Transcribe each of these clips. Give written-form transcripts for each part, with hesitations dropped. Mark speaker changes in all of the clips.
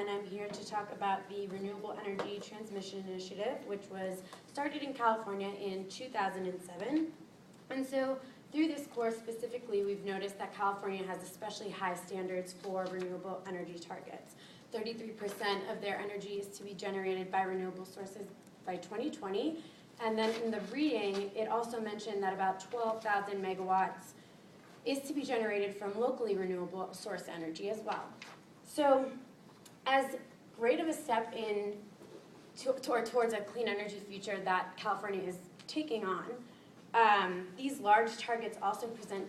Speaker 1: and I'm here to talk about the Renewable Energy Transmission Initiative, which was started in California in 2007. And so through this course specifically, we've noticed that California has especially high standards for renewable energy targets. 33% of their energy is to be generated by renewable sources by 2020. And then in the reading, it also mentioned that about 12,000 megawatts is to be generated from locally renewable source energy as well. So as great of a step in towards a clean energy future that California is taking on, these large targets also present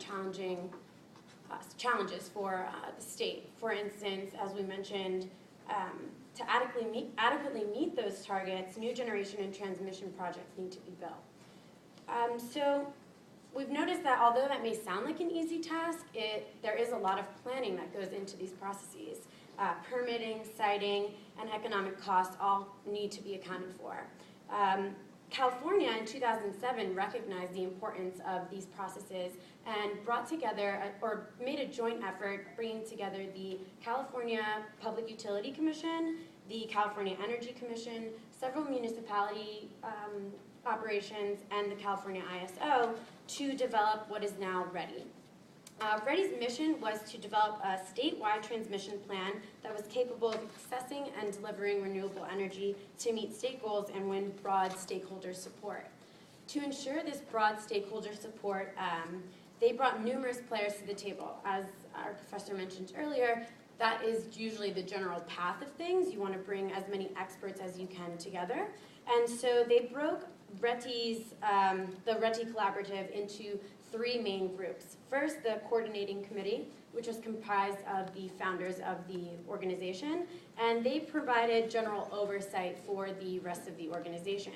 Speaker 1: challenges for the state. For instance, as we mentioned, to adequately meet those targets, new generation and transmission projects need to be built. So we've noticed that although that may sound like an easy task, there is a lot of planning that goes into these processes. Permitting, siting, and economic costs all need to be accounted for. California in 2007 recognized the importance of these processes and brought together, or made a joint effort bringing together the California Public Utility Commission, the California Energy Commission, several municipality operations, and the California ISO to develop what is now Reti. Reti's mission was to develop a statewide transmission plan that was capable of accessing and delivering renewable energy to meet state goals and win broad stakeholder support. To ensure this broad stakeholder support, they brought numerous players to the table. As our professor mentioned earlier, that is usually the general path of things. You want to bring as many experts as you can together. And so they broke the Reti Collaborative into three main groups. First, the coordinating committee, which was comprised of the founders of the organization, and they provided general oversight for the rest of the organization.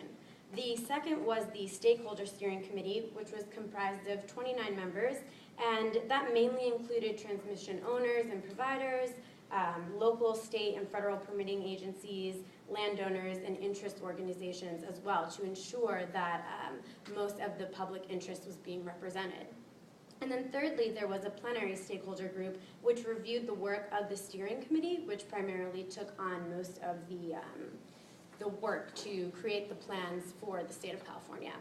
Speaker 1: The second was the stakeholder steering committee, which was comprised of 29 members, and that mainly included transmission owners and providers, local, state, and federal permitting agencies, landowners, and interest organizations as well, to ensure that most of the public interest was being represented. And then thirdly, there was a plenary stakeholder group which reviewed the work of the steering committee, which primarily took on most of the work to create the plans for the state of California.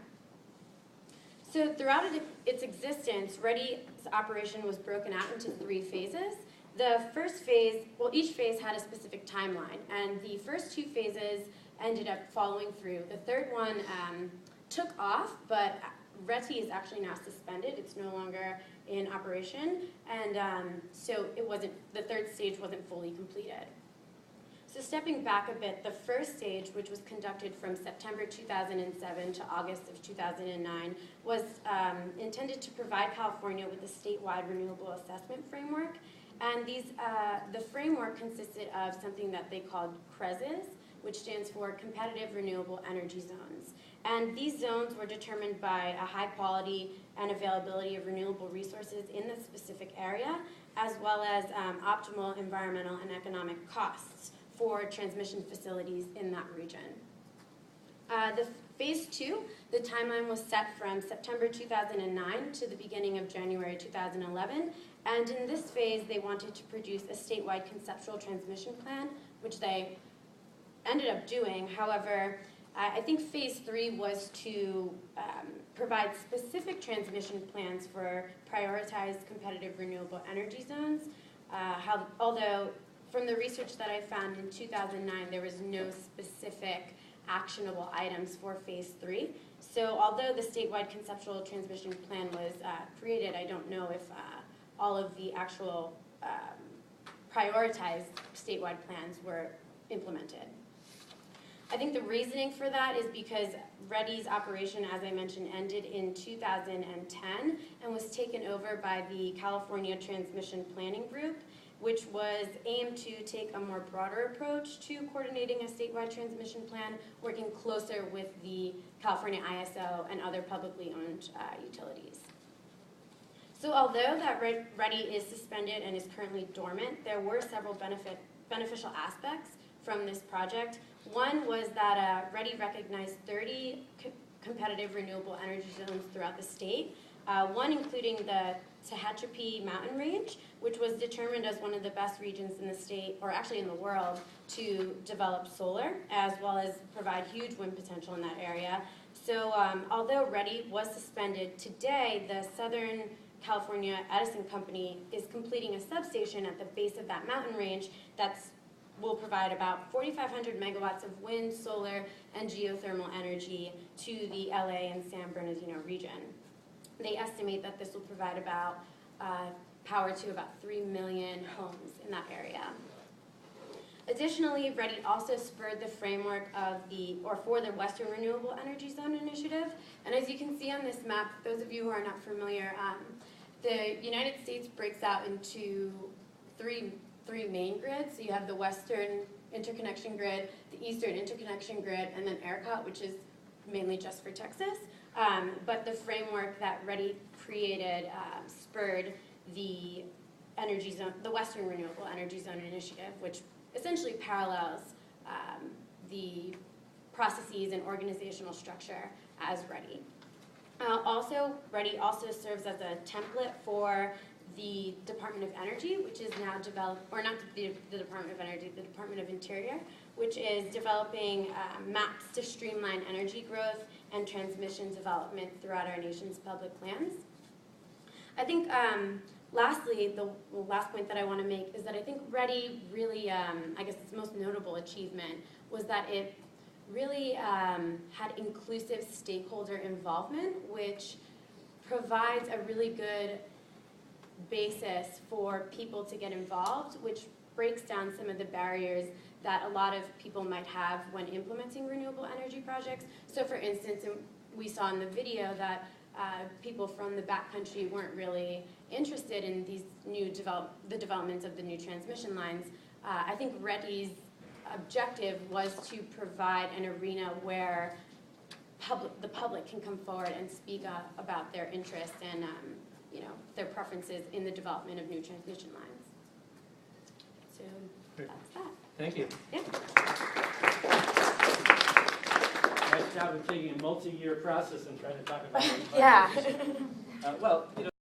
Speaker 1: So throughout its existence, Reti's operation was broken out into three phases. The first phase, each phase had a specific timeline, and the first two phases ended up following through. The third one took off, but Reti is actually now suspended. It's no longer in operation, and so the third stage wasn't fully completed. So stepping back a bit, the first stage, which was conducted from September 2007 to August of 2009, was intended to provide California with a statewide renewable assessment framework. And the framework consisted of something that they called CREZs, which stands for Competitive Renewable Energy Zones. And these zones were determined by a high quality and availability of renewable resources in the specific area, as well as optimal environmental and economic costs for transmission facilities in that region. The phase two, the timeline was set from September 2009 to the beginning of January 2011. And in this phase, they wanted to produce a statewide conceptual transmission plan, which they ended up doing. However, I think phase three was to provide specific transmission plans for prioritized competitive renewable energy zones. Although from the research that I found in 2009, there was no specific actionable items for phase three. So although the statewide conceptual transmission plan was created, I don't know if all of the actual prioritized statewide plans were implemented. I think the reasoning for that is because Reti's operation, as I mentioned, ended in 2010 and was taken over by the California Transmission Planning Group, which was aimed to take a more broader approach to coordinating a statewide transmission plan, working closer with the California ISO and other publicly owned utilities. So although that Reti is suspended and is currently dormant, there were several beneficial aspects from this project. One was that Reti recognized 30 competitive renewable energy zones throughout the state, one including the Tehachapi mountain range, which was determined as one of the best regions in the state, or actually in the world, to develop solar, as well as provide huge wind potential in that area. So although Reti was suspended, today the Southern California Edison Company is completing a substation at the base of that mountain range that will provide about 4,500 megawatts of wind, solar, and geothermal energy to the LA and San Bernardino region. They estimate that this will provide about power to about 3 million homes in that area. Additionally, Reti also spurred the framework of for the Western Renewable Energy Zone Initiative. And as you can see on this map, those of you who are not familiar, the United States breaks out into three main grids. So you have the Western Interconnection Grid, the Eastern Interconnection Grid, and then ERCOT, which is mainly just for Texas. But the framework that Reti created spurred the energy zone, the Western Renewable Energy Zone Initiative, which essentially parallels the processes and organizational structure as Reti. Reti also serves as a template for the Department of Energy, which is now or not the Department of Energy, the Department of Interior, which is developing maps to streamline energy growth and transmission development throughout our nation's public lands. I think, lastly, the last point that I want to make is that I think Reti really, I guess its most notable achievement was that it really had inclusive stakeholder involvement, which provides a really good basis for people to get involved, which breaks down some of the barriers that a lot of people might have when implementing renewable energy projects. So for instance, we saw in the video that people from the backcountry weren't really interested in these the development of the new transmission lines. I think Reti's objective was to provide an arena where the public can come forward and speak about their interests and their preferences in the development of new transmission lines. So
Speaker 2: Great.
Speaker 1: that's that.
Speaker 2: Thank you.
Speaker 1: Yeah.
Speaker 2: Nice job of taking a multi-year process and trying to talk about it.
Speaker 1: Yeah.
Speaker 2: Well,